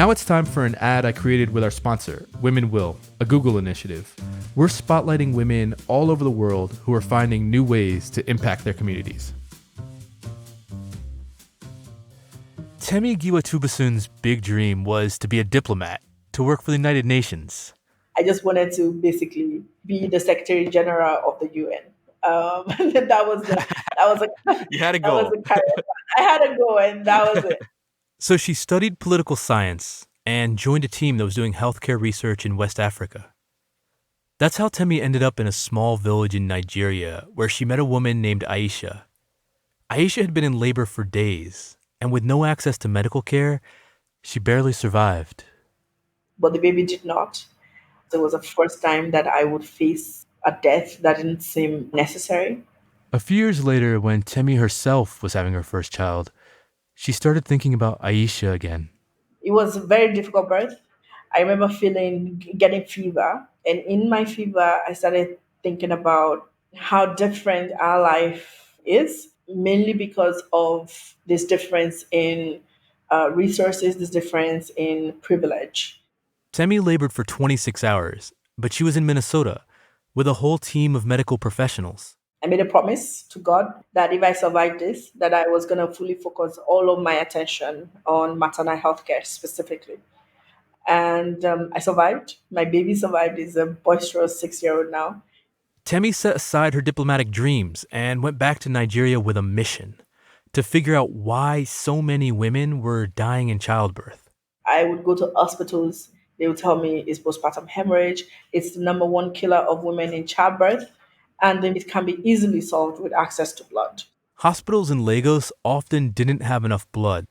Now it's time for an ad I created with our sponsor, Women Will, a Google initiative. We're spotlighting women all over the world who are finding new ways to impact their communities. Temi Giwatubasun's big dream was to be a diplomat, to work for the United Nations. I just wanted to basically be the Secretary General of the UN. You had a that was goal. the career. I had a go, and that was it. So she studied political science and joined a team that was doing healthcare research in West Africa. That's how Temi ended up in a small village in Nigeria where she met a woman named Aisha. Aisha had been in labor for days, and with no access to medical care, she barely survived. But the baby did not. So it was the first time that I would face a death that didn't seem necessary. A few years later, when Temi herself was having her first child, she started thinking about Aisha again. It was a very difficult birth. I remember getting fever. And in my fever, I started thinking about how different our life is, mainly because of this difference in resources, this difference in privilege. Temi labored for 26 hours, but she was in Minnesota with a whole team of medical professionals. I made a promise to God that if I survived this, that I was going to fully focus all of my attention on maternal health care specifically. And I survived. My baby survived. He's a boisterous 6-year-old now. Temi set aside her diplomatic dreams and went back to Nigeria with a mission to figure out why so many women were dying in childbirth. I would go to hospitals. They would tell me it's postpartum hemorrhage. It's the number one killer of women in childbirth. And then it can be easily solved with access to blood. Hospitals in Lagos often didn't have enough blood,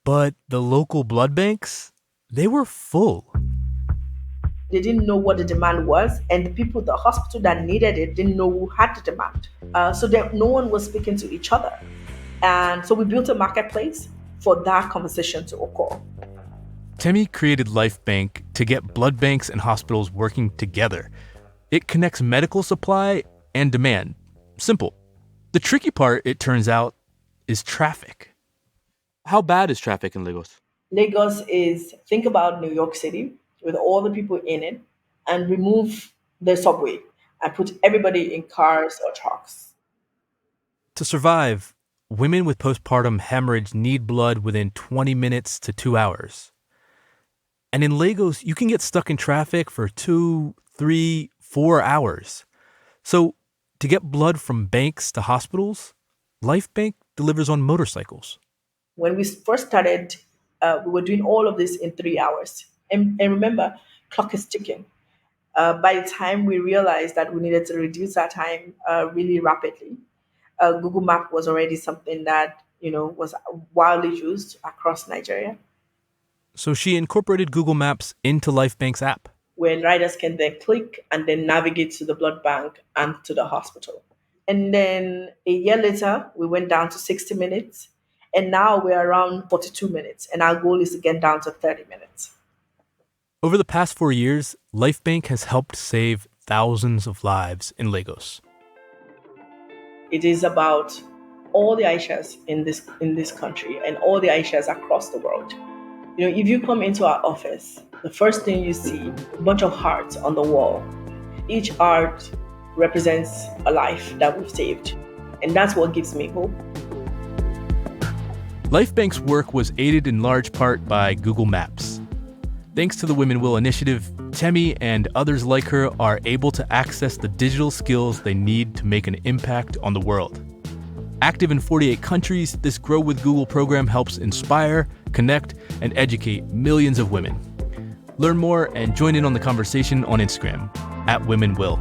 but the local blood banks, they were full. They didn't know what the demand was, and the hospital that needed it, didn't know who had the demand. No one was speaking to each other. And so we built a marketplace for that conversation to occur. Temi created Life Bank to get blood banks and hospitals working together. It connects medical supply and demand. Simple. The tricky part, it turns out, is traffic. How bad is traffic in Lagos? Think about New York City with all the people in it and remove the subway and put everybody in cars or trucks. To survive, women with postpartum hemorrhage need blood within 20 minutes to 2 hours. And in Lagos, you can get stuck in traffic for 2, 3, 4 hours. So to get blood from banks to hospitals, Life Bank delivers on motorcycles. When we first started, we were doing all of this in 3 hours. And remember, clock is ticking. By the time we realized that we needed to reduce our time really rapidly, Google Map was already something that was widely used across Nigeria. So she incorporated Google Maps into Life Bank's app. When riders can then click and then navigate to the blood bank and to the hospital. And then a year later, we went down to 60 minutes. And now we're around 42 minutes. And our goal is to get down to 30 minutes. Over the past 4 years, Life Bank has helped save thousands of lives in Lagos. It is about all the Aishas in this country and all the Aishas across the world. If you come into our office, the first thing you see, a bunch of hearts on the wall. Each heart represents a life that we've saved. And that's what gives me hope. Life Bank's work was aided in large part by Google Maps. Thanks to the Women Will initiative, Temi and others like her are able to access the digital skills they need to make an impact on the world. Active in 48 countries, this Grow with Google program helps inspire, connect, and educate millions of women. Learn more and join in on the conversation on Instagram @WomenWill.